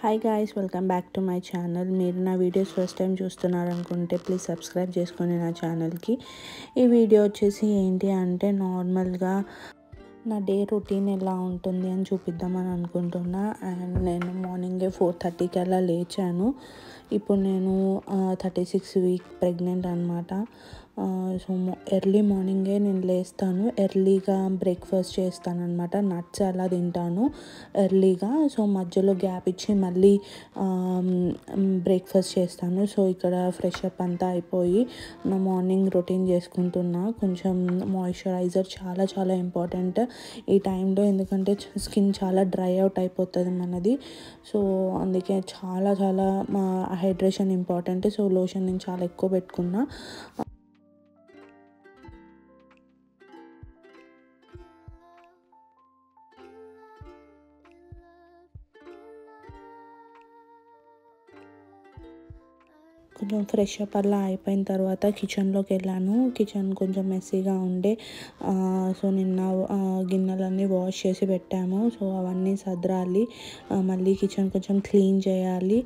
Hi guys, welcome back to my channel. మీరు నా videos first time చూస్తున్నారు అనుకుంటే ప్లీజ్ సబ్స్క్రైబ్ చేసుకోండి నా ఛానల్కి. ఈ వీడియో వచ్చేసి ఏంటి అంటే నార్మల్గా నా డే రొటీన్ ఎలా ఉంటుంది అని చూపిద్దామని అనుకుంటున్నా. అండ్ నేను మార్నింగే 4:30కి అలా లేచాను. ఇప్పుడు నేను 36 వీక్ ప్రెగ్నెంట్ అనమాట. సో ఎర్లీ మార్నింగే నేను లేస్తాను. ఎర్లీగా బ్రేక్ఫాస్ట్ చేస్తాను అనమాట. నట్స్ అలా తింటాను ఎర్లీగా. సో మధ్యలో గ్యాప్ ఇచ్చి మళ్ళీ బ్రేక్ఫాస్ట్ చేస్తాను. సో ఇక్కడ ఫ్రెష్ అప్ అంతా అయిపోయి నా మార్నింగ్ రొటీన్ చేసుకుంటున్నా. కొంచెం మాయిశ్చరైజర్ చాలా చాలా ఇంపార్టెంట్ ఈ టైంలో, ఎందుకంటే స్కిన్ చాలా డ్రై అవుట్ అయిపోతుంది మనది. సో అందుకే చాలా చాలా హైడ్రేషన్ ఇంపార్టెంట్. సో లోషన్ నేను చాలా ఎక్కువ పెట్టుకున్నా. కొంచెం ఫ్రెష్ అప్ అలా అయిపోయిన తర్వాత కిచెన్లోకి వెళ్ళాను. కిచెన్ కొంచెం మెస్సీగా ఉండే, సో నిన్న గిన్నెలన్నీ వాష్ చేసి పెట్టాము. సో అవన్నీ సదరాలి, మళ్ళీ కిచెన్ కొంచెం క్లీన్ చేయాలి.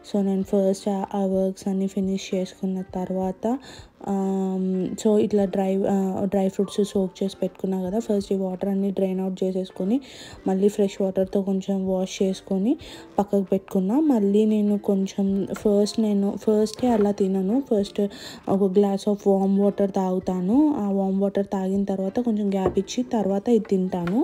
సో నేను ఫస్ట్ ఆ వర్క్స్ అన్నీ ఫినిష్ చేసుకున్న తర్వాత సో ఇట్లా డ్రై ఫ్రూట్స్ సోక్ చేసి పెట్టుకున్నా కదా, ఫస్ట్ ఈ వాటర్ అన్నీ డ్రైన్ అవుట్ చేసేసుకొని మళ్ళీ ఫ్రెష్ వాటర్తో కొంచెం వాష్ చేసుకొని పక్కకు పెట్టుకున్నా. మళ్ళీ నేను కొంచెం ఫస్టే అలా తినను. ఫస్ట్ ఒక గ్లాస్ ఆఫ్ వామ్ వాటర్ తాగుతాను. ఆ వామ్ వాటర్ తాగిన తర్వాత కొంచెం గ్యాప్ ఇచ్చి తర్వాత ఇది తింటాను.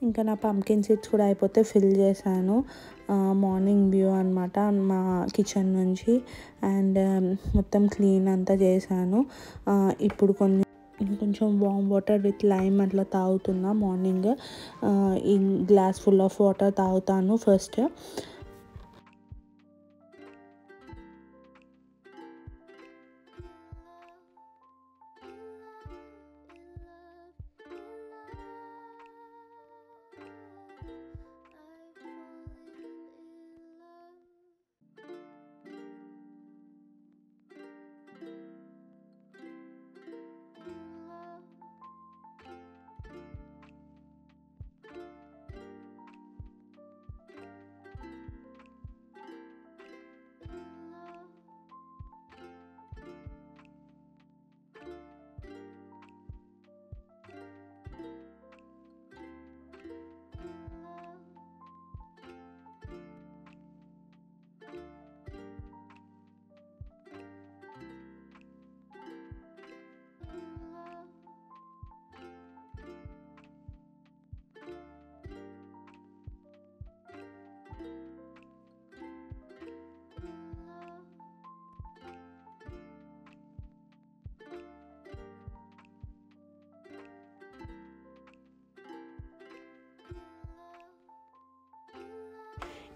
ఇంకా నా పంకిన్ సీడ్స్ కూడా అయిపోతే ఫిల్ చేశాను. మార్నింగ్ వ్యూ అనమాట మా కిచెన్ నుంచి. అండ్ మొత్తం క్లీన్ అంతా చేశాను. ఇప్పుడు కొంచెం వామ్ వాటర్ విత్ లైమ్ అట్లా తాగుతున్నా. మార్నింగ్ ఈ గ్లాస్ ఫుల్ ఆఫ్ వాటర్ తాగుతాను ఫస్ట్.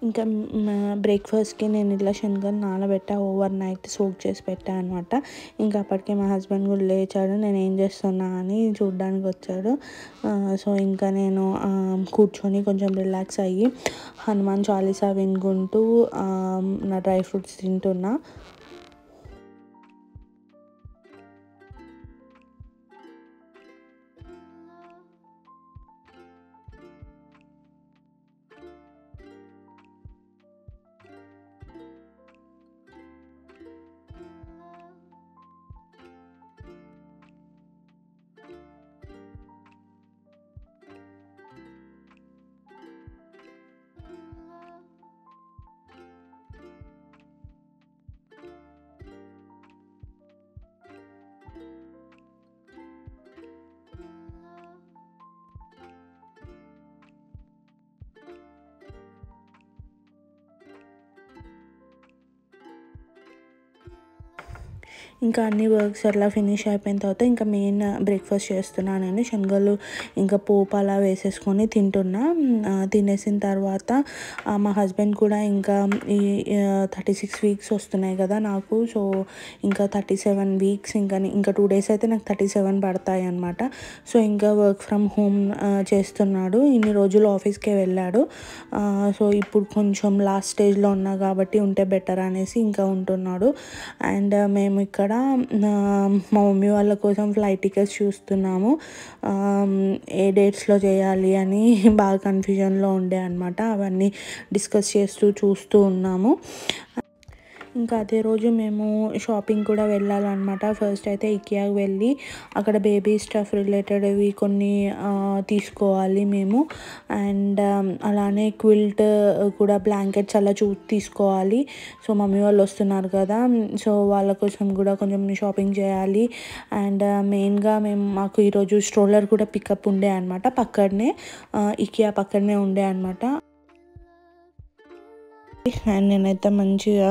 ఇంకా బ్రేక్ఫాస్ట్కి నేను ఇలా శనగలు నానబెట్టా, ఓవర్ నైట్ సోక్ చేసి పెట్టాను అనమాట. ఇంకా అప్పటికే మా హస్బెండ్ కూడా లేచాడు, నేను ఏం చేస్తున్నా అని చూడ్డానికి వచ్చాడు. సో ఇంకా నేను కూర్చొని కొంచెం రిలాక్స్ అయ్యి హనుమాన్ చాలీసా వినుకుంటూ నా డ్రై ఫ్రూట్స్ తింటున్నా. ఇంకా అన్ని వర్క్స్ అలా ఫినిష్ అయిపోయిన తర్వాత ఇంకా మెయిన్ బ్రేక్ఫాస్ట్ చేస్తున్నాను. నేను శనగలు ఇంకా పోపు అలా వేసేసుకొని తింటున్నా. తినేసిన తర్వాత మా హస్బెండ్ కూడా ఇంకా ఈ 36 వీక్స్ వస్తున్నాయి కదా నాకు. సో ఇంకా 37 వీక్స్ ఇంకా 2 days అయితే నాకు 37 పడతాయి అన్నమాట. సో ఇంకా వర్క్ ఫ్రమ్ హోమ్ చేస్తున్నాడు. ఇన్ని రోజులు ఆఫీస్కే వెళ్ళాడు. సో ఇప్పుడు కొంచెం లాస్ట్ స్టేజ్లో ఉన్నా కాబట్టి ఉంటే బెటర్ అనేసి ఇంకా ఉంటున్నాడు. అండ్ మేము ఇక్కడ మా మమ్మీ వాళ్ళ కోసం ఫ్లైట్ టికెట్స్ చూస్తున్నాము. ఏ డేట్స్లో చేయాలి అని బాగా కన్ఫ్యూజన్లో ఉండే అనమాట. అవన్నీ డిస్కస్ చేస్తూ చూస్తూ ఉన్నాము. ఇంకా అదే రోజు మేము షాపింగ్ కూడా వెళ్ళాలన్నమాట. ఫస్ట్ అయితే ఇకియాకి వెళ్ళి అక్కడ బేబీ స్టఫ్ రిలేటెడ్వి కొన్ని తీసుకోవాలి మేము. అండ్ అలానే క్విల్ట్ కూడా బ్లాంకెట్స్ అలా తీసుకోవాలి. సో మమ్మీ వాళ్ళు వస్తున్నారు కదా, సో వాళ్ళ కోసం కూడా కొంచెం షాపింగ్ చేయాలి. అండ్ మెయిన్గా మాకు ఈరోజు స్ట్రోలర్ కూడా పికప్ ఉండే అనమాట. పక్కనే ఇకియా పక్కనే ఉండే అనమాట. అండ్ నేనైతే మంచిగా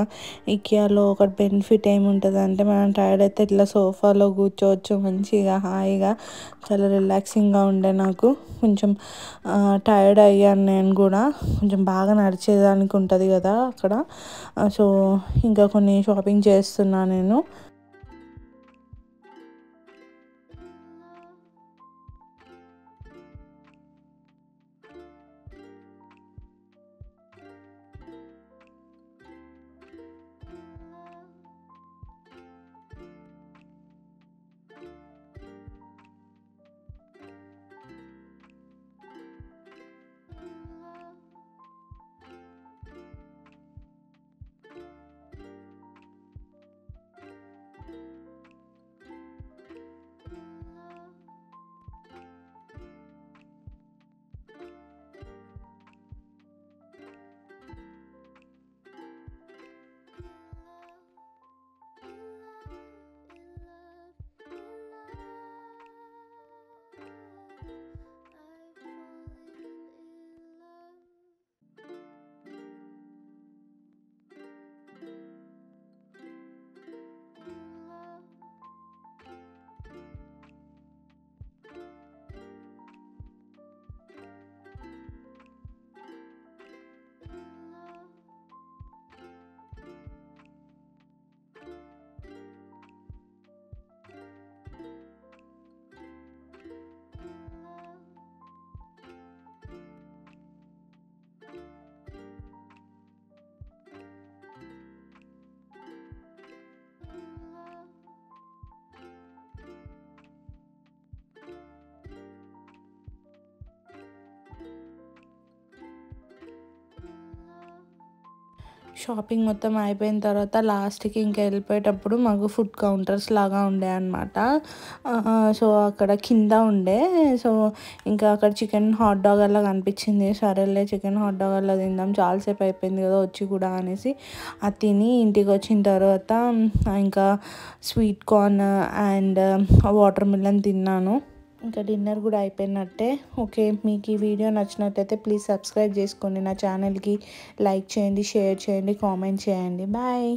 ఇకియాలో ఒక బెనిఫిట్ ఏముంటుంది అంటే, మనం టైర్డ్ అయితే ఇట్లా సోఫాలో కూర్చోవచ్చు మంచిగా హాయిగా. చాలా రిలాక్సింగ్గా ఉండే నాకు. కొంచెం టైర్డ్ అయ్యాను నేను కూడా, కొంచెం బాగా నడిచేదానికి ఉంటుంది కదా అక్కడ. సో ఇంకా కొన్ని షాపింగ్ చేస్తున్నా నేను. షాపింగ్ మొత్తం అయిపోయిన తర్వాత లాస్ట్కి ఇంకా వెళ్ళిపోయేటప్పుడు మాకు ఫుడ్ కౌంటర్స్ లాగా ఉండే అనమాట. సో అక్కడ కింద ఉండే. సో ఇంకా అక్కడ చికెన్ హాట్ డాగ్ అలా కనిపించింది. సరేలే చికెన్ హాట్ డాగ్ అలా తిందాం, చాలాసేపు అయిపోయింది కదా వచ్చి కూడా అనేసి అది తిని ఇంటికి వచ్చిన తర్వాత ఇంకా sweet corn and water melon తిన్నాను. ఇంకా డిన్నర్ కూడా అయిపోయినట్టే. ఓకే, మీకు ఈ వీడియో నచ్చినట్టయితే ప్లీజ్ సబ్స్క్రైబ్ చేసుకోండి నా ఛానల్కి. లైక్ చేయండి, షేర్ చేయండి, కామెంట్ చేయండి. బాయ్.